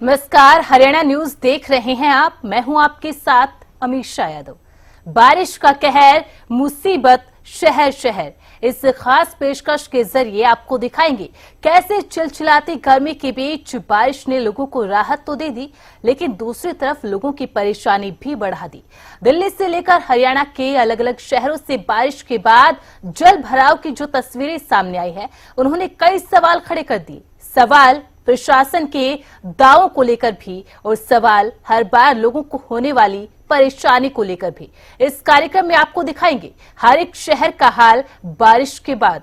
नमस्कार, हरियाणा न्यूज देख रहे हैं आप। मैं हूं आपके साथ अमीषा यादव। बारिश का कहर, मुसीबत शहर शहर, इस खास पेशकश के जरिए आपको दिखाएंगे कैसे चिलचिलाती गर्मी के बीच बारिश ने लोगों को राहत तो दे दी, लेकिन दूसरी तरफ लोगों की परेशानी भी बढ़ा दी। दिल्ली से लेकर हरियाणा के अलग अलग शहरों से बारिश के बाद जल भराव की जो तस्वीरें सामने आई है, उन्होंने कई सवाल खड़े कर दिए। सवाल प्रशासन के दावों को लेकर भी और सवाल हर बार लोगों को होने वाली परेशानी को लेकर भी। इस कार्यक्रम में आपको दिखाएंगे हर एक शहर का हाल बारिश के बाद।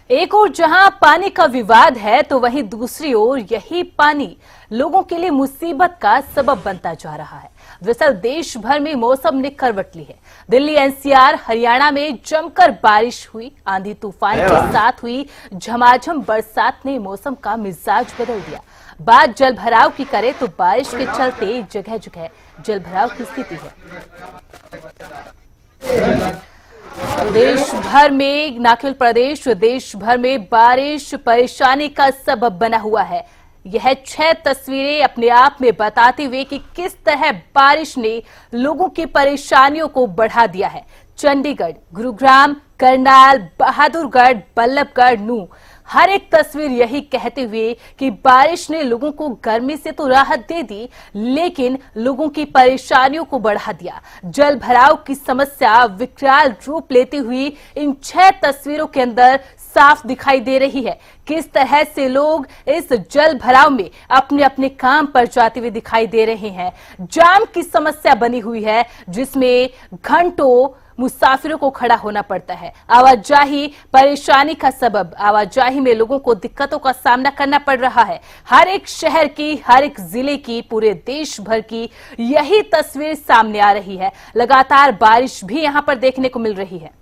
एक ओर जहां पानी का विवाद है, तो वहीं दूसरी ओर यही पानी लोगों के लिए मुसीबत का सबब बनता जा रहा है। दरअसल देश भर में मौसम ने करवट ली है। दिल्ली, एनसीआर, हरियाणा में जमकर बारिश हुई। आंधी तूफान के साथ हुई झमाझम बरसात ने मौसम का मिजाज बदल दिया। बात जल भराव की करे तो बारिश के चलते जगह जगह जल भराव की स्थिति है। देश भर में, न केवल प्रदेश, देश भर में बारिश परेशानी का सबब बना हुआ है। यह 6 तस्वीरें अपने आप में बताते हुए कि किस तरह बारिश ने लोगों की परेशानियों को बढ़ा दिया है। चंडीगढ़, गुरुग्राम, करनाल, बहादुरगढ़, बल्लभगढ़, नूंह, हर एक तस्वीर यही कहते हुए कि बारिश ने लोगों को गर्मी से तो राहत दे दी, लेकिन लोगों की परेशानियों को बढ़ा दिया। जल भराव की समस्या विकराल रूप लेती हुई इन 6 तस्वीरों के अंदर साफ दिखाई दे रही है। किस तरह से लोग इस जल भराव में अपने अपने काम पर जाते हुए दिखाई दे रहे हैं। जाम की समस्या बनी हुई है, जिसमें घंटों मुसाफिरों को खड़ा होना पड़ता है। आवाजाही परेशानी का सबब, आवाजाही में लोगों को दिक्कतों का सामना करना पड़ रहा है। हर एक शहर की, हर एक जिले की, पूरे देश भर की यही तस्वीर सामने आ रही है। लगातार बारिश भी यहां पर देखने को मिल रही है।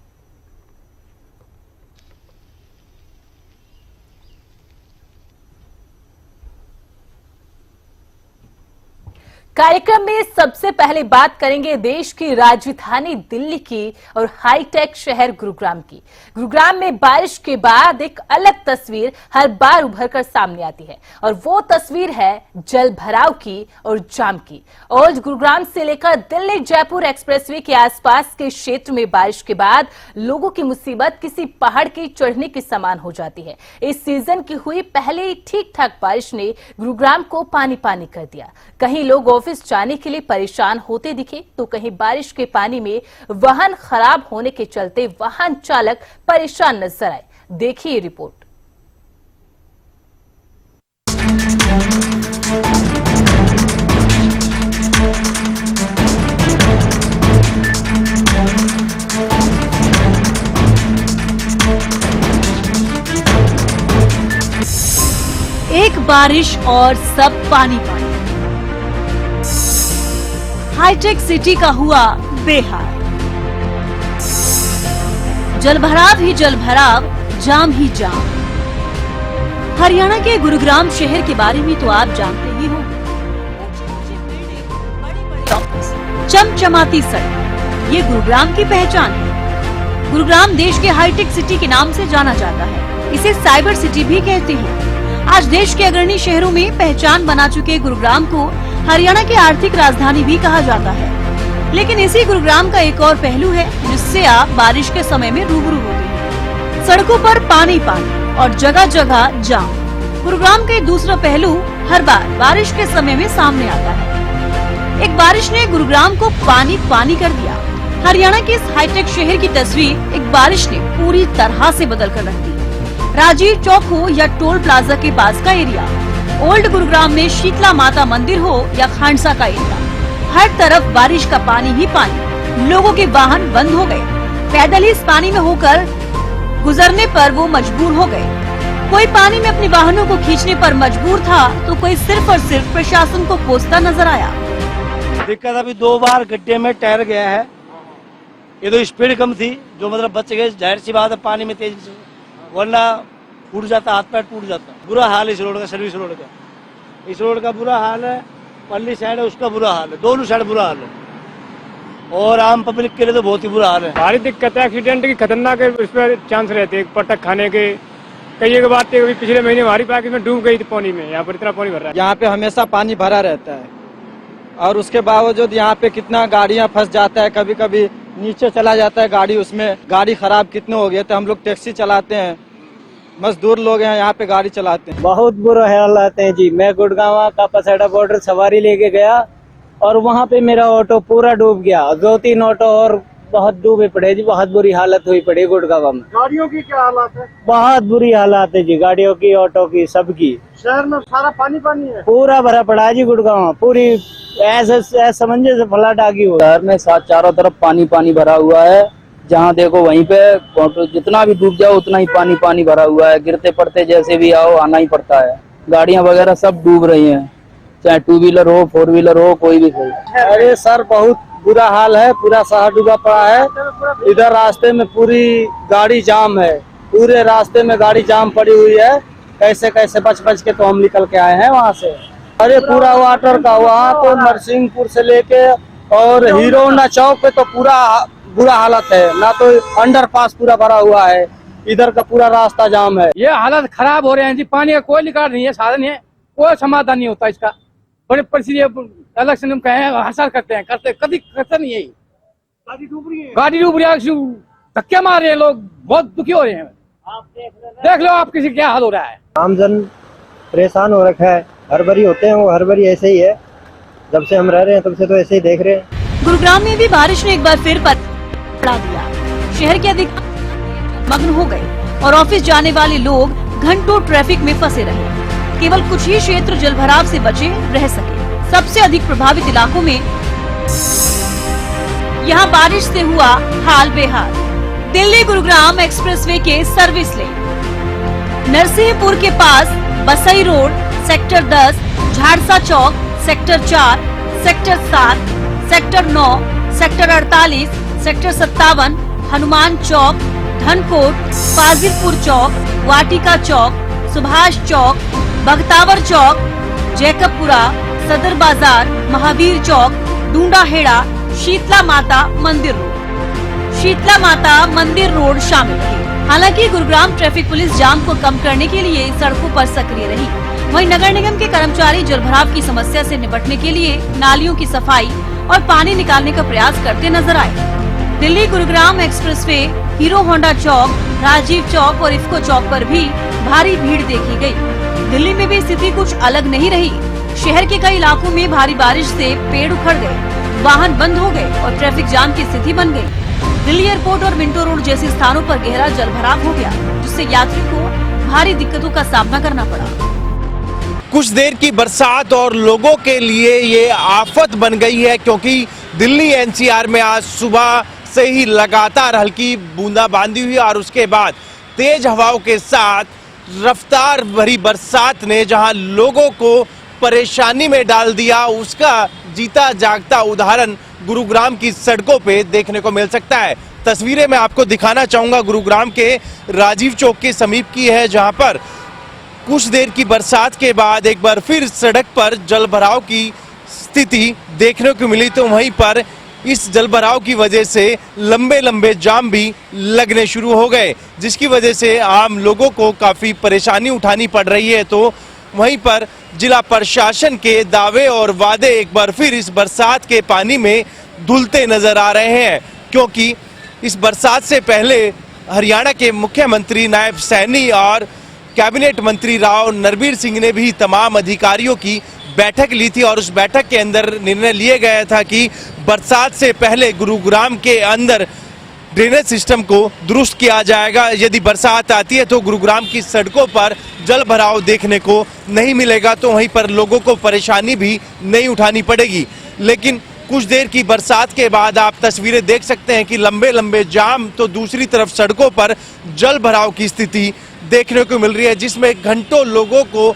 कार्यक्रम में सबसे पहले बात करेंगे देश की राजधानी दिल्ली की और हाईटेक शहर गुरुग्राम की। गुरुग्राम में बारिश के बाद एक अलग तस्वीर हर बार उभर कर सामने आती है, और वो तस्वीर है जल भराव की और जाम की। और गुरुग्राम से लेकर दिल्ली जयपुर एक्सप्रेसवे के आसपास के क्षेत्र में बारिश के बाद लोगों की मुसीबत किसी पहाड़ की चढ़ने के समान हो जाती है। इस सीजन की हुई पहले ठीक ठाक बारिश ने गुरुग्राम को पानी पानी कर दिया। कहीं लोग ऑफिस जाने के लिए परेशान होते दिखे, तो कहीं बारिश के पानी में वाहन खराब होने के चलते वाहन चालक परेशान नजर आए। देखिए ये रिपोर्ट। एक बारिश और सब पानी पानी। हाईटेक सिटी का हुआ बेहाल। जलभराव ही जलभराव, जाम ही जाम। हरियाणा के गुरुग्राम शहर के बारे में तो आप जानते ही हो। चमचमाती सड़क, ये गुरुग्राम की पहचान है। गुरुग्राम देश के हाईटेक सिटी के नाम से जाना जाता है। इसे साइबर सिटी भी कहते हैं। आज देश के अग्रणी शहरों में पहचान बना चुके गुरुग्राम को हरियाणा की आर्थिक राजधानी भी कहा जाता है। लेकिन इसी गुरुग्राम का एक और पहलू है, जिससे आप बारिश के समय में रूबरू होते हैं। सड़कों पर पानी पानी और जगह जगह जाम। गुरुग्राम का दूसरा पहलू हर बार बारिश के समय में सामने आता है। एक बारिश ने गुरुग्राम को पानी पानी कर दिया। हरियाणा के इस हाईटेक शहर की तस्वीर एक बारिश ने पूरी तरह से बदल कर रख दी। राजीव चौक हो या टोल प्लाजा के पास का एरिया, ओल्ड गुरुग्राम में शीतला माता मंदिर हो या खांडसा का एरिया, हर तरफ बारिश का पानी ही पानी। लोगों के वाहन बंद हो गए। पैदल ही इस पानी में होकर गुजरने पर वो मजबूर हो गए। कोई पानी में अपने वाहनों को खींचने पर मजबूर था, तो कोई सिर्फ और सिर्फ प्रशासन को कोसता नजर आया। दिक्कत अभी 2 बार गड्ढे में टहर गया है, ये तो स्पीड कम थी, जो मतलब बच गए, जाहिर सी बात है पानी में तेजी से, वरना टूट जाता, हाथ पैर टूट जाता। बुरा हाल है इस रोड का, सर्विस रोड का, इस रोड का बुरा हाल है। पल्ली साइड है उसका बुरा हाल है, दोनों साइड बुरा हाल है, और आम पब्लिक के लिए तो बहुत ही बुरा हाल है। भारी दिक्कत है, एक्सीडेंट की खतरनाक इसमें चांस रहते हैं, पटक खाने के। कई बात पिछले महीने हमारी पार्क में डूब गई थी पानी में, यहाँ पर इतना पानी भर रहा है। यहाँ पे हमेशा पानी भरा रहता है और उसके बावजूद यहाँ पे कितना गाड़ियाँ फंस जाता है, कभी कभी नीचे चला जाता है गाड़ी, उसमें गाड़ी खराब कितने हो गए थे। हम लोग टैक्सी चलाते हैं, मजदूर लोग हैं, यहाँ पे गाड़ी चलाते हैं। बहुत बुरा हालात है जी। मैं गुड़गांव का पसेड़ा बॉर्डर सवारी लेके गया और वहाँ पे मेरा ऑटो पूरा डूब गया, 2-3 ऑटो और बहुत डूबे पड़े जी। बहुत बुरी हालत हुई पड़ी गुड़गांव में। गाड़ियों की क्या हालत है? बहुत बुरी हालत है जी, गाड़ियों की, ऑटो की, सबकी। शहर में सारा पानी पानी है, पूरा भरा पड़ा है जी गुड़गांव, पूरी ऐसे समझे से फ्लड आ गई हो। शहर में चारों तरफ पानी पानी भरा हुआ है, जहाँ देखो वहीं पे ऑटो जितना भी डूब जाओ उतना ही पानी पानी भरा हुआ है। गिरते पड़ते जैसे भी आओ आना ही पड़ता है। गाड़ियाँ वगैरह सब डूब रही हैं, चाहे 2 व्हीलर हो, 4 व्हीलर हो, कोई भी हो। अरे सर बहुत बुरा हाल है, पूरा शहर डूबा पड़ा है। इधर रास्ते में पूरी गाड़ी जाम है, पूरे रास्ते में गाड़ी जाम पड़ी हुई है। कैसे कैसे बच के तो हम निकल के आए हैं वहाँ से। अरे पूरा वाटर का, वहाँ तो नरसिंहपुर से लेके और हीरोना चौक पे तो पूरा बुरा हालत है, ना तो अंडरपास पूरा भरा हुआ है, इधर का पूरा रास्ता जाम है। ये हालत खराब हो रहे हैं जी। पानी का कोई निकाल नहीं है, साधन है, कोई समाधान नहीं होता इसका। बड़े परिस्थिति अलग से हम कहे हड़ताल करते हैं, कभी करते नहीं है। गाड़ी डूब रही है, धक्के मार रहे हैं लोग, बहुत दुखी हो रहे हैं। देख लो आप किसी क्या हाल हो रहा है। आमजन परेशान हो रखा है, हर बारी होते हैं वो, हर बारी ऐसे ही है। जब से हम रह रहे हैं तब से तो ऐसे ही देख रहे हैं। गुरुग्राम में भी बारिश ने एक बार फिर पड़ा दिया। शहर के अधिक मग्न हो गए और ऑफिस जाने वाले लोग घंटों ट्रैफिक में फंसे रहे। केवल कुछ ही क्षेत्र जलभराव से बचे रह सके। सबसे अधिक प्रभावित इलाकों में यहाँ बारिश से हुआ हाल बेहाल। दिल्ली गुरुग्राम एक्सप्रेसवे के सर्विस लेन, नरसिंहपुर के पास Basai road, sector 10, Jharsa Chowk, sector 4, sector 7, sector 9, sector 48, sector 57, Hanuman Chowk, Dhankot, Fazilpur Chowk, Vatika Chowk, Subhash Chowk, Bhagtawar Chowk, Jacobpura, Sadar Bazaar, Mahavir चौक, डूंडाहेड़ा, शीतला माता मंदिर रोड, शीतला माता मंदिर रोड शामिल थे। हालांकि गुरुग्राम ट्रैफिक पुलिस जाम को कम करने के लिए सड़कों पर सक्रिय रही। वहीं नगर निगम के कर्मचारी जलभराव की समस्या से निपटने के लिए नालियों की सफाई और पानी निकालने का प्रयास करते नजर आए। दिल्ली गुरुग्राम एक्सप्रेसवे, हीरो होंडा चौक, राजीव चौक और इफ्को चौक पर भी भारी भीड़ देखी गई। दिल्ली में भी स्थिति कुछ अलग नहीं रही। शहर के कई इलाकों में भारी बारिश से पेड़ उखड़ गए, वाहन बंद हो गए और ट्रैफिक जाम की स्थिति बन गई। दिल्ली एयरपोर्ट और मिंटो रोड जैसे स्थानों पर गहरा जलभराव हो गया, जिससे यात्रियों को भारी दिक्कतों का सामना करना पड़ा। कुछ देर की बरसात और लोगों के लिए ये आफत बन गई है, क्योंकि दिल्ली एनसीआर में आज सुबह से ही लगातार हल्की बूंदाबांदी हुई और उसके बाद तेज हवाओं के साथ रफ्तार भरी बरसात ने जहां लोगों को परेशानी में डाल दिया, उसका जीता जागता उदाहरण गुरुग्राम की सड़कों पे देखने को मिल सकता है। तस्वीरें मैं आपको दिखाना चाहूंगा गुरुग्राम के राजीव चौक के समीप की है, जहां पर कुछ देर की बरसात के बाद एक बार फिर सड़क पर जलभराव की स्थिति देखने को मिली। तो वहीं पर इस जलभराव की वजह से लंबे लंबे जाम भी लगने शुरू हो गए, जिसकी वजह से आम लोगों को काफी परेशानी उठानी पड़ रही है। तो वहीं पर जिला प्रशासन के दावे और वादे एक बार फिर इस बरसात के पानी में धुलते नजर आ रहे हैं, क्योंकि इस बरसात से पहले हरियाणा के मुख्यमंत्री नायब सैनी और कैबिनेट मंत्री राव नरबीर सिंह ने भी तमाम अधिकारियों की बैठक ली थी और उस बैठक के अंदर निर्णय लिया गया था कि बरसात से पहले गुरुग्राम के अंदर ड्रेनेज सिस्टम को दुरुस्त किया जाएगा। यदि बरसात आती है तो गुरुग्राम की सड़कों पर जल भराव देखने को नहीं मिलेगा, तो वहीं पर लोगों को परेशानी भी नहीं उठानी पड़ेगी। लेकिन कुछ देर की बरसात के बाद आप तस्वीरें देख सकते हैं कि लंबे लंबे जाम, तो दूसरी तरफ सड़कों पर जल भराव की स्थिति देखने को मिल रही है, जिसमें घंटों लोगों को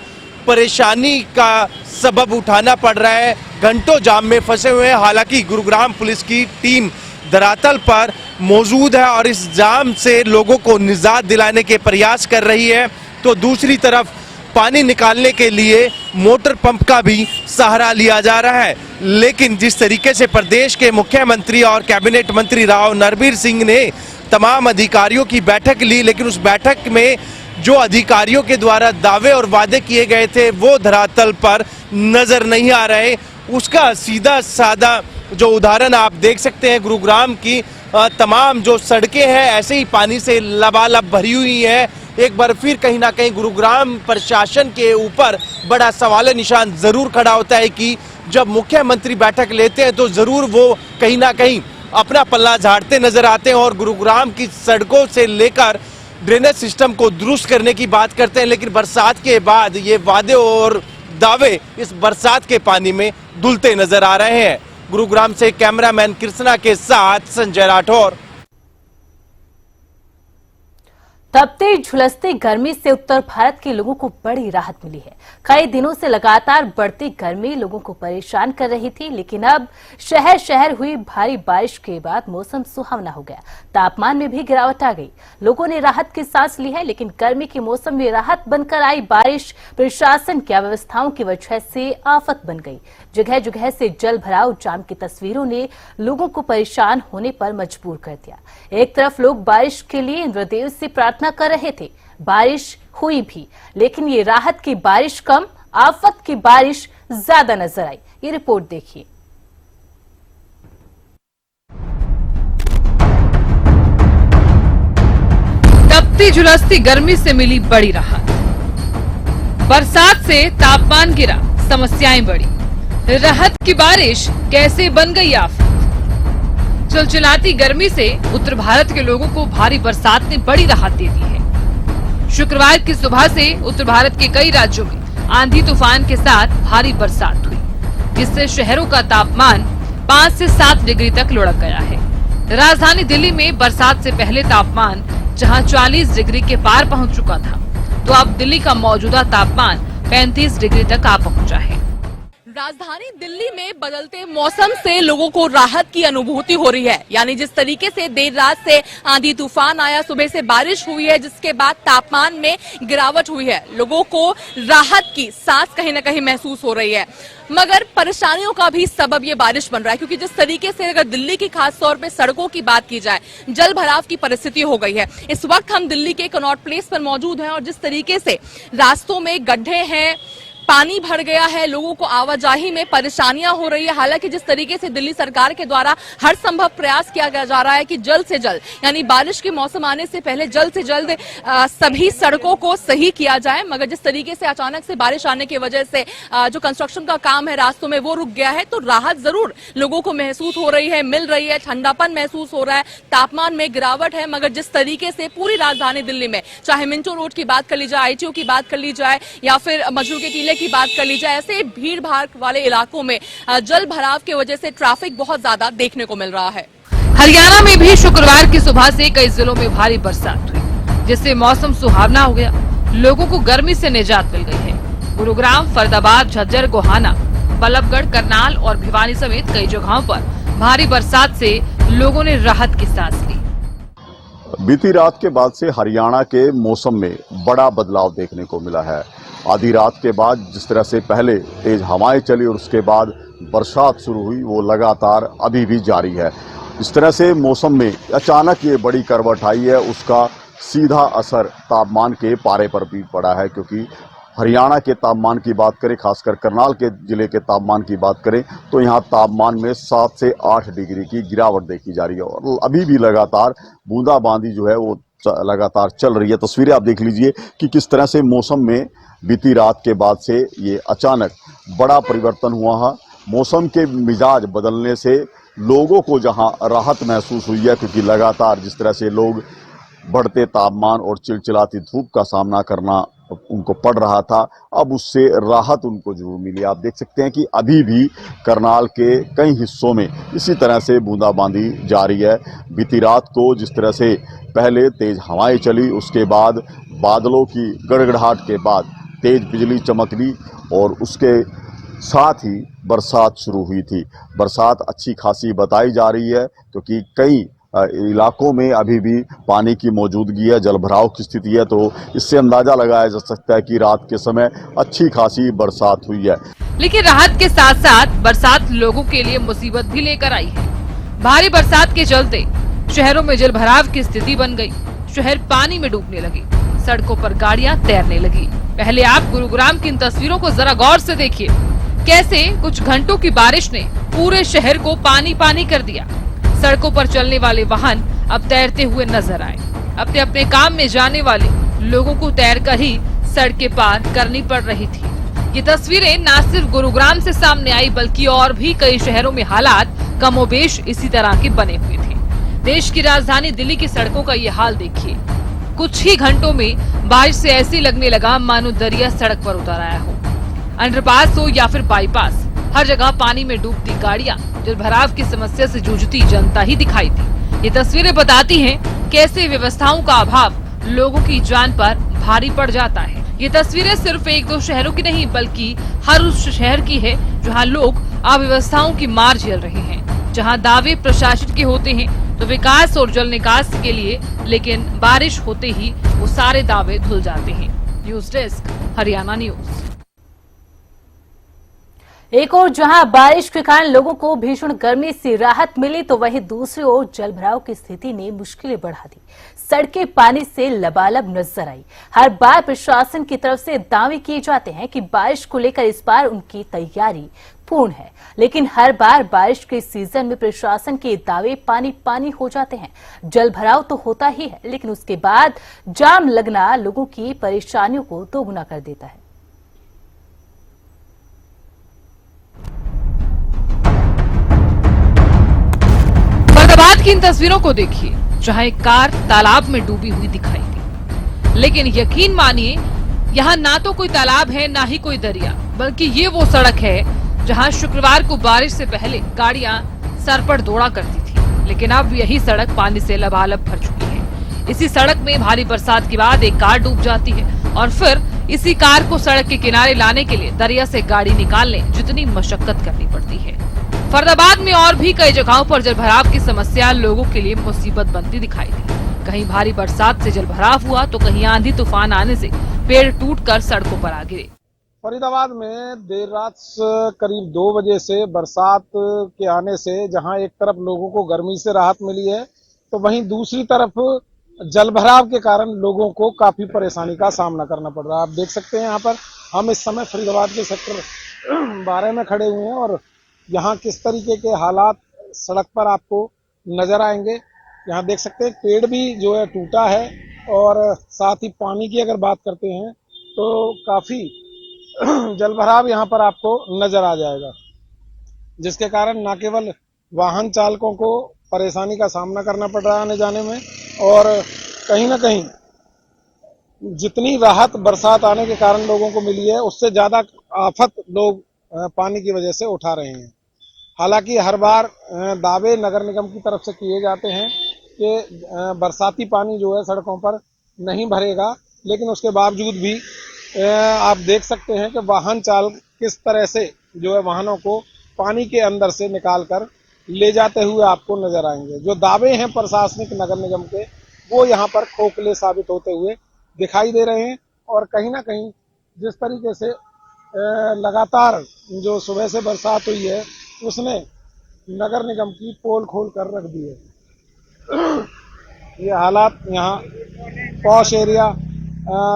परेशानी का सबब उठाना पड़ रहा है, घंटों जाम में फंसे हुए हैं। हालांकि गुरुग्राम पुलिस की टीम धरातल पर मौजूद है और इस जाम से लोगों को निजात दिलाने के प्रयास कर रही है, तो दूसरी तरफ पानी निकालने के लिए मोटर पंप का भी सहारा लिया जा रहा है। लेकिन जिस तरीके से प्रदेश के मुख्यमंत्री और कैबिनेट मंत्री राव नरबीर सिंह ने तमाम अधिकारियों की बैठक ली, लेकिन उस बैठक में जो अधिकारियों के द्वारा दावे और वादे किए गए थे वो धरातल पर नजर नहीं आ रहे। उसका सीधा साधा जो उदाहरण आप देख सकते हैं, गुरुग्राम की तमाम जो सड़कें हैं ऐसे ही पानी से लबालब भरी हुई है। एक बार फिर कहीं ना कहीं गुरुग्राम प्रशासन के ऊपर बड़ा सवाल निशान जरूर खड़ा होता है कि जब मुख्यमंत्री बैठक लेते हैं तो जरूर वो कहीं ना कहीं अपना पल्ला झाड़ते नजर आते हैं और गुरुग्राम की सड़कों से लेकर ड्रेनेज सिस्टम को दुरुस्त करने की बात करते हैं, लेकिन बरसात के बाद ये वादे और दावे इस बरसात के पानी में धुलते नजर आ रहे हैं। गुरुग्राम से कैमरामैन कृष्णा के साथ संजय राठौर। तपती झुलसती गर्मी से उत्तर भारत के लोगों को बड़ी राहत मिली है। कई दिनों से लगातार बढ़ती गर्मी लोगों को परेशान कर रही थी, लेकिन अब शहर शहर हुई भारी बारिश के बाद मौसम सुहावना हो गया। तापमान में भी गिरावट आ गई। लोगों ने राहत की सांस ली है, लेकिन गर्मी के मौसम में राहत बनकर आई बारिश प्रशासन की अव्यवस्थाओं की वजह से आफत बन गई। जगह जगह से जल भराव जाम की तस्वीरों ने लोगों को परेशान होने पर मजबूर कर दिया। एक तरफ लोग बारिश के लिए इंद्रदेव से प्रार्थना कर रहे थे, बारिश हुई भी, लेकिन ये राहत की बारिश कम, आफत की बारिश ज्यादा नजर आई। ये रिपोर्ट देखिए। तपती झुलसती गर्मी से मिली बड़ी राहत। बरसात से तापमान गिरा, समस्याएं बढ़ी। राहत की बारिश कैसे बन गई आफत। चिलचिलाती गर्मी से उत्तर भारत के लोगों को भारी बरसात ने बड़ी राहत दे दी है। शुक्रवार की सुबह से उत्तर भारत के कई राज्यों में आंधी तूफान के साथ भारी बरसात हुई, जिससे शहरों का तापमान 5 से 7 डिग्री तक लुढ़क गया है। राजधानी दिल्ली में बरसात से पहले तापमान जहां 40 डिग्री के पार पहुंच चुका था, तो अब दिल्ली का मौजूदा तापमान 35 डिग्री तक आ पहुंचा है। राजधानी दिल्ली में बदलते मौसम से लोगों को राहत की अनुभूति हो रही है। यानी जिस तरीके से देर रात से आंधी तूफान आया, सुबह से बारिश हुई है, जिसके बाद तापमान में गिरावट हुई है, लोगों को राहत की सांस कहीं न कहीं महसूस हो रही है। मगर परेशानियों का भी सबब ये बारिश बन रहा है, क्योंकि जिस तरीके से अगर दिल्ली की खास तौर पे सड़कों की बात की जाए, जल भराव की परिस्थिति हो गई है। इस वक्त हम दिल्ली के कनॉट प्लेस पर मौजूद हैं और जिस तरीके से रास्तों में गड्ढे हैं, पानी भर गया है, लोगों को आवाजाही में परेशानियां हो रही है। हालांकि जिस तरीके से दिल्ली सरकार के द्वारा हर संभव प्रयास किया जा रहा है कि जल्द से जल्द, यानी बारिश के मौसम आने से पहले जल्द से जल्द सभी सड़कों को सही किया जाए, मगर जिस तरीके से अचानक से बारिश आने की वजह से जो कंस्ट्रक्शन का काम है रास्तों में वो रुक गया है, तो राहत जरूर लोगों को महसूस हो रही है, मिल रही है, ठंडापन महसूस हो रहा है, तापमान में गिरावट है। मगर जिस तरीके से पूरी राजधानी दिल्ली में, चाहे मिंटो रोड की बात कर ली जाए, ITO की बात कर ली जाए या फिर मजनू के टीले की बात कर ली जाए, ऐसे भीड़ भाड़ वाले इलाकों में जल भराव की वजह से ट्रैफिक बहुत ज्यादा देखने को मिल रहा है। हरियाणा में भी शुक्रवार की सुबह से कई जिलों में भारी बरसात हुई, जिससे मौसम सुहावना हो गया। लोगों को गर्मी से निजात मिल गई है। गुरुग्राम, फरीदाबाद, झज्जर, गोहाना, बल्लभगढ़, करनाल और भिवानी समेत कई जगहों पर भारी बरसात से लोगों ने राहत की सांस ली। बीती रात के बाद से हरियाणा के मौसम में बड़ा बदलाव देखने को मिला है। आधी रात के बाद जिस तरह से पहले तेज हवाएं चली और उसके बाद बरसात शुरू हुई, वो लगातार अभी भी जारी है। इस तरह से मौसम में अचानक ये बड़ी करवट आई है, उसका सीधा असर तापमान के पारे पर भी पड़ा है, क्योंकि हरियाणा के तापमान की बात करें, खासकर करनाल के जिले के तापमान की बात करें, तो यहाँ तापमान में 7 से 8 डिग्री की गिरावट देखी जा रही है और अभी भी लगातार बूंदाबांदी जो है वो लगातार चल रही है। तस्वीरें आप देख लीजिए कि किस तरह से मौसम में बीती रात के बाद से ये अचानक बड़ा परिवर्तन हुआ है। मौसम के मिजाज बदलने से लोगों को जहां राहत महसूस हुई है, क्योंकि लगातार जिस तरह से लोग बढ़ते तापमान और चिलचिलाती धूप का सामना करना उनको पड़ रहा था, अब उससे राहत उनको जरूर मिली। आप देख सकते हैं कि अभी भी करनाल के कई हिस्सों में इसी तरह से बूंदाबांदी जारी है। बीती रात को जिस तरह से पहले तेज हवाएं चली, उसके बाद बादलों की गड़गड़ाहट के बाद तेज बिजली चमकनी और उसके साथ ही बरसात शुरू हुई थी। बरसात अच्छी खासी बताई जा रही है क्योंकि कई इलाकों में अभी भी पानी की मौजूदगी है, जलभराव की स्थिति है, तो इससे अंदाजा लगाया जा सकता है कि रात के समय अच्छी खासी बरसात हुई है। लेकिन राहत के साथ साथ बरसात लोगों के लिए मुसीबत भी लेकर आई है। भारी बरसात के चलते शहरों में जलभराव की स्थिति बन गई। शहर पानी में डूबने लगे, सड़कों पर गाड़ियां तैरने लगी। पहले आप गुरुग्राम की इन तस्वीरों को जरा गौर से देखिए, कैसे कुछ घंटों की बारिश ने पूरे शहर को पानी पानी कर दिया। सड़कों पर चलने वाले वाहन अब तैरते हुए नजर आए। अपने अपने काम में जाने वाले लोगों को तैरकर ही सड़कें पार करनी पड़ रही थी। ये तस्वीरें न सिर्फ गुरुग्राम से सामने आई बल्कि और भी कई शहरों में हालात कमोबेश इसी तरह के बने हुए थे। देश की राजधानी दिल्ली की सड़कों का ये हाल देखिए। कुछ ही घंटों में बारिश से ऐसे लगने लगा मानो दरिया सड़क पर उतर आया हो। अंडरपास हो या फिर बाईपास, हर जगह पानी में डूबती गाड़ियां, जलभराव की समस्या से जूझती जनता ही दिखाई दी। ये तस्वीरें बताती हैं कैसे व्यवस्थाओं का अभाव लोगों की जान पर भारी पड़ जाता है। ये तस्वीरें सिर्फ एक दो शहरों की नहीं बल्कि हर उस शहर की है जहां लोग अव्यवस्थाओं की मार झेल रहे हैं, जहां दावे प्रशासन के होते हैं तो विकास और जल निकास के लिए, लेकिन बारिश होते ही वो सारे दावे धुल जाते हैं। News desk, Haryana news. एक ओर जहां बारिश के कारण लोगों को भीषण गर्मी से राहत मिली तो वहीं दूसरी ओर जलभराव की स्थिति ने मुश्किलें बढ़ा दी। सड़कें पानी से लबालब नजर आई। हर बार प्रशासन की तरफ से दावे किए जाते हैं कि बारिश को लेकर इस बार उनकी तैयारी पूर्ण है, लेकिन हर बार बारिश के सीजन में प्रशासन के दावे पानी पानी हो जाते हैं। जलभराव तो होता ही है, लेकिन उसके बाद जाम लगना लोगों की परेशानियों को दोगुना कर देता है। फरीदाबाद की इन तस्वीरों को देखिए, जहां एक कार तालाब में डूबी हुई दिखाई दी। लेकिन यकीन मानिए, यहाँ ना तो कोई तालाब है ना ही कोई दरिया, बल्कि ये वो सड़क है जहां शुक्रवार को बारिश से पहले गाड़ियां सरपट दौड़ा करती थी। लेकिन अब यही सड़क पानी से लबालब भर चुकी है। इसी सड़क में भारी बरसात के बाद एक कार डूब जाती है और फिर इसी कार को सड़क के किनारे लाने के लिए दरिया से गाड़ी निकालने जितनी मशक्कत करनी पड़ती है। फरीदाबाद में और भी कई जगहों पर जलभराव की समस्या लोगों के लिए मुसीबत बनती दिखाई दी। कहीं भारी बरसात से जलभराव हुआ तो कहीं आंधी तूफान आने से पेड़ टूटकर सड़कों पर आ गिरे। फरीदाबाद में देर रात करीब 2 बजे से बरसात के आने से जहां एक तरफ लोगों को गर्मी से राहत मिली है तो वहीं दूसरी तरफ जलभराव के कारण लोगों को काफी परेशानी का सामना करना पड़ रहा है। आप देख सकते हैं यहाँ पर हम इस समय फरीदाबाद के सेक्टर 12 में खड़े हुए हैं और यहाँ किस तरीके के हालात सड़क पर आपको नजर आएंगे। यहाँ देख सकते हैं पेड़ भी जो है टूटा है और साथ ही पानी की अगर बात करते हैं तो काफी जलभराव यहाँ पर आपको नजर आ जाएगा, जिसके कारण न केवल वाहन चालकों को परेशानी का सामना करना पड़ रहा है आने जाने में, और कहीं ना कहीं जितनी राहत बरसात आने के कारण लोगों को मिली है उससे ज्यादा आफत लोग पानी की वजह से उठा रहे हैं। हालांकि हर बार दावे नगर निगम की तरफ से किए जाते हैं कि बरसाती पानी जो है सड़कों पर नहीं भरेगा, लेकिन उसके बावजूद भी आप देख सकते हैं कि वाहन चालक किस तरह से जो है वाहनों को पानी के अंदर से निकाल कर ले जाते हुए आपको नजर आएंगे। जो दावे हैं प्रशासनिक नगर निगम के वो यहाँ पर खोखले साबित होते हुए दिखाई दे रहे हैं। और कहीं ना कहीं जिस तरीके से लगातार जो सुबह से बरसात हुई है उसने नगर निगम की पोल खोल कर रख दी है। ये हालात यहाँ पॉश एरिया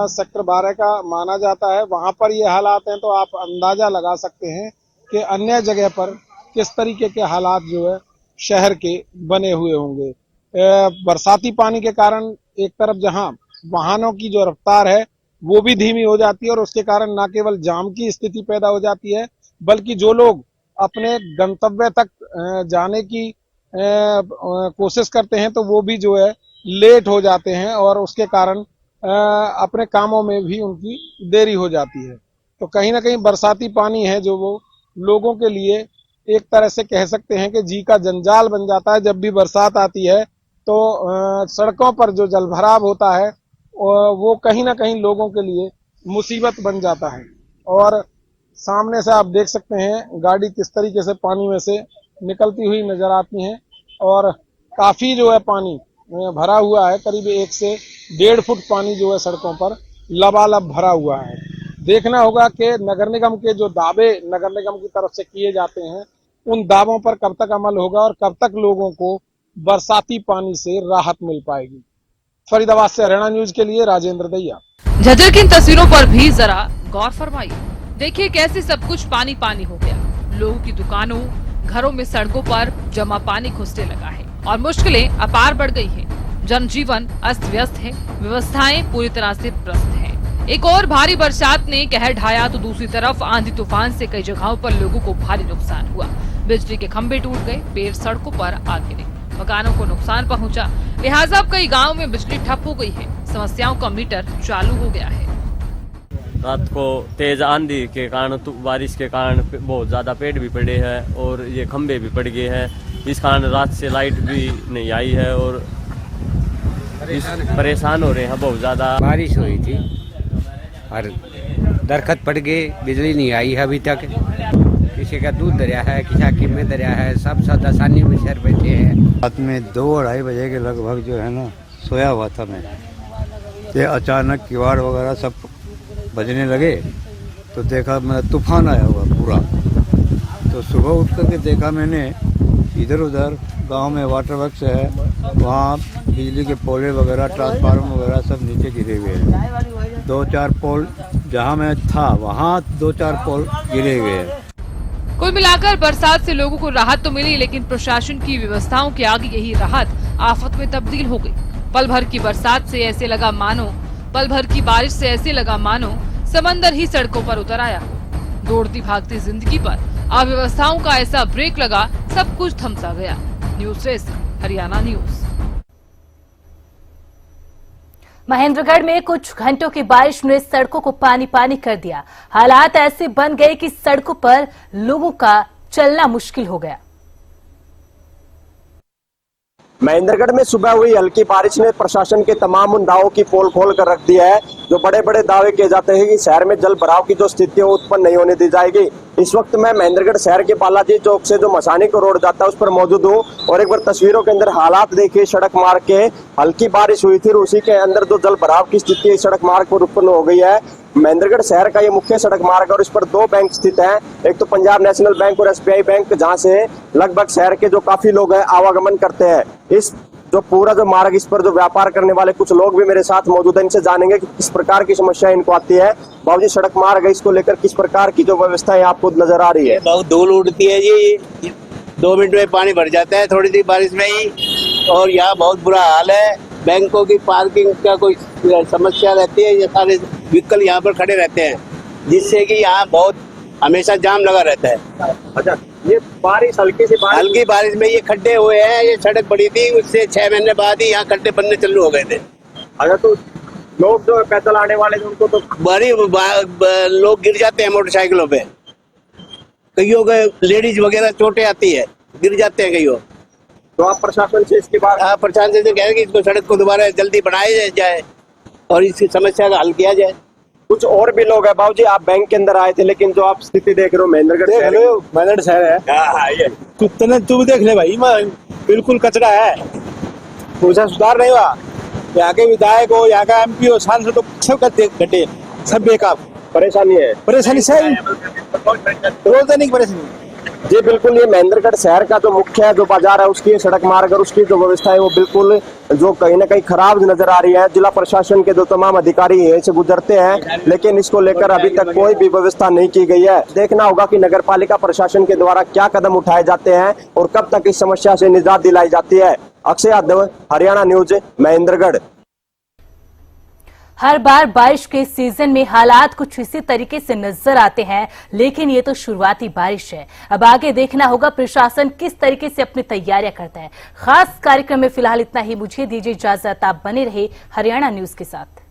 सेक्टर 12 का माना जाता है, वहां पर ये हालात हैं तो आप अंदाजा लगा सकते हैं कि अन्य जगह पर किस तरीके के हालात जो है शहर के बने हुए होंगे। बरसाती पानी के कारण एक तरफ जहां वाहनों की जो रफ्तार है वो भी धीमी हो जाती है और उसके कारण न केवल जाम की स्थिति पैदा हो जाती है बल्कि जो लोग अपने गंतव्य तक जाने की कोशिश करते हैं तो वो भी जो है लेट हो जाते हैं और उसके कारण अपने कामों में भी उनकी देरी हो जाती है। तो कहीं ना कहीं बरसाती पानी है जो वो लोगों के लिए एक तरह से कह सकते हैं कि जी का जंजाल बन जाता है। जब भी बरसात आती है तो सड़कों पर जो जलभराव होता है वो कहीं ना कहीं लोगों के लिए मुसीबत बन जाता है और सामने से आप देख सकते हैं गाड़ी किस तरीके से पानी में से निकलती हुई नजर आती है और काफी जो है पानी भरा हुआ है। करीब 1 से 1.5 फुट पानी जो है सड़कों पर लबालब भरा हुआ है। देखना होगा कि नगर निगम के जो दावे नगर निगम की तरफ से किए जाते हैं उन दावों पर कब तक अमल होगा और कब तक लोगों को बरसाती पानी से राहत मिल पाएगी। फरीदाबाद से हरियाणा न्यूज के लिए राजेंद्र दैया। झज्जर की इन तस्वीरों पर भी जरा गौर फरमाइए। देखिए कैसे सब कुछ पानी पानी हो गया। लोगों की दुकानों, घरों में, सड़कों पर जमा पानी घुसने लगा है और मुश्किलें अपार बढ़ गई हैं। जनजीवन अस्त व्यस्त है, व्यवस्थाएं पूरी तरह से त्रस्त हैं। एक और भारी बरसात ने कहर ढाया तो दूसरी तरफ आंधी तूफान से कई जगहों पर लोगों को भारी नुकसान हुआ। बिजली के खंभे टूट गए, पेड़ सड़कों पर आ गिरे, मकानों को नुकसान पहुंचा। लिहाजा अब कई गाँव में बिजली ठप हो गई है, समस्याओं का मीटर चालू हो गया है। रात को तेज आंधी के कारण, बारिश के कारण बहुत ज्यादा पेड़ भी पड़े हैं और ये खंभे भी पड़ गए हैं। इस कारण रात से लाइट भी नहीं आई है और परेशान हो रहे हैं बहुत ज्यादा। बारिश हुई थी और दरखत पड़ गए, बिजली नहीं आई है अभी तक। किसी का दूध दरिया है, किसी का कीमे दरिया है, सब सावधानी में शहर बैठे हैं। रात में 2-2:30 बजे के लगभग जो है ना सोया हुआ था मैं, ये अचानक किवाड़ वगैरह सब बजने लगे तो देखा मैं तूफान आया हुआ पूरा। तो सुबह उठ करके देखा मैंने इधर उधर गांव में वाटर वर्क्स है, वहाँ बिजली के पोले वगैरह, ट्रांसफार्मर वगैरह सब नीचे गिरे हुए हैं। 2-4 पोल जहाँ मैं था वहाँ 2-4 पोल गिरे हुए हैं। कुल मिलाकर बरसात से लोगों को राहत तो मिली, लेकिन प्रशासन की व्यवस्थाओं के आगे यही राहत आफत में तब्दील हो गई। पल भर की बरसात से ऐसे लगा मानो, पल भर की बारिश से ऐसे लगा मानो समंदर ही सड़कों पर उतर आया। दौड़ती भागती जिंदगी पर अव्यवस्थाओं का ऐसा ब्रेक लगा, सब कुछ थम सा गया। News desk, Haryana news. Mahendragarh में कुछ घंटों की बारिश ने सड़कों को पानी पानी कर दिया। हालात ऐसे बन गए कि सड़कों पर लोगों का चलना मुश्किल हो गया। महेंद्रगढ़ में सुबह हुई हल्की बारिश ने प्रशासन के तमाम उन दावों की पोल खोल कर रख दिया है। जो बड़े बड़े दावे किए जाते हैं कि शहर में जल भराव की जो स्थिति है उत्पन्न नहीं होने दी जाएगी। इस वक्त मैं महेंद्रगढ़ शहर के बालाजी चौक से जो मसानी को रोड जाता है उस पर मौजूद हूँ और एक बार तस्वीरों के अंदर हालात देखिए। सड़क मार्ग के हल्की बारिश हुई थी, उसी के अंदर जो जल भराव की स्थिति सड़क मार्ग पर उत्पन्न हो गई है। महेंद्रगढ़ शहर का ये मुख्य सड़क मार्ग है और इस पर 2 बैंक स्थित हैं, एक तो पंजाब नेशनल बैंक और SBI बैंक, जहां से लगभग शहर के जो काफी लोग हैं आवागमन करते हैं। इस जो पूरा जो मार्ग, इस पर जो व्यापार करने वाले कुछ लोग भी मेरे साथ मौजूद हैं, इनसे जानेंगे कि किस प्रकार की समस्या इनको आती है। बाबूजी, सड़क मार्ग है, इसको लेकर किस प्रकार की जो व्यवस्था है आपको नजर आ रही है? बहुत धूल उड़ती है जी, 2 मिनट में पानी भर जाता है थोड़ी सी बारिश में ही, और यहाँ बहुत बुरा हाल है। बैंकों की पार्किंग का कोई समस्या रहती है, ये सारे व्हीकल यहाँ पर खड़े रहते हैं जिससे कि यहाँ बहुत हमेशा जाम लगा रहता है। अच्छा, ये बारिश हल्की बारिश में ये खड्डे हुए हैं। ये सड़क बड़ी थी, उससे 6 महीने बाद ही यहाँ खड्डे बनने चालू हो गए थे। अच्छा, तो लोग जो पैदल आने वाले हैं उनको तो बड़ी लोग गिर जाते हैं मोटरसाइकिलों पे, कईयों के लेडीज वगैरह चोटें आती है, गिर जाते हैं कईयों। तो आप प्रशासन से इसकी बात? हाँ, प्रशासन से कह रहे कि इसको सड़क को दोबारा जल्दी बनाया जाए और इसकी समस्या का हल किया जाए। कुछ और भी लोग हैं। बाबूजी, आप बैंक के अंदर आए थे, लेकिन जो आप स्थिति देख रहे हो महेंद्रगढ़ शहर है, तू देख ले भाई, बिल्कुल कचरा है, कुछ सुधार नहीं हुआ। यहाँ के विधायक हो, यहाँ का MP हो, सांसद हो, सब घटे, सब बेकार। परेशानी है, परेशानी से रोजाना परेशानी। जी बिल्कुल, ये महेंद्रगढ़ शहर का जो मुख्य जो बाजार है उसकी सड़क मार्ग और उसकी जो व्यवस्था है वो बिल्कुल जो कहीं ना कहीं खराब नजर आ रही है। जिला प्रशासन के जो तमाम अधिकारी हैं से गुजरते हैं, लेकिन इसको लेकर अभी तक कोई भी व्यवस्था नहीं की गई है। देखना होगा कि नगरपालिका प्रशासन के द्वारा क्या कदम उठाए जाते हैं और कब तक इस समस्या से निजात दिलाई जाती है। अक्षय यादव, हरियाणा न्यूज, महेंद्रगढ़। हर बार बारिश के सीजन में हालात कुछ इसी तरीके से नजर आते हैं, लेकिन ये तो शुरुआती बारिश है। अब आगे देखना होगा प्रशासन किस तरीके से अपनी तैयारियां करता है। खास कार्यक्रम में फिलहाल इतना ही। मुझे दीजिए इजाजत, आप बने रहे हरियाणा न्यूज के साथ।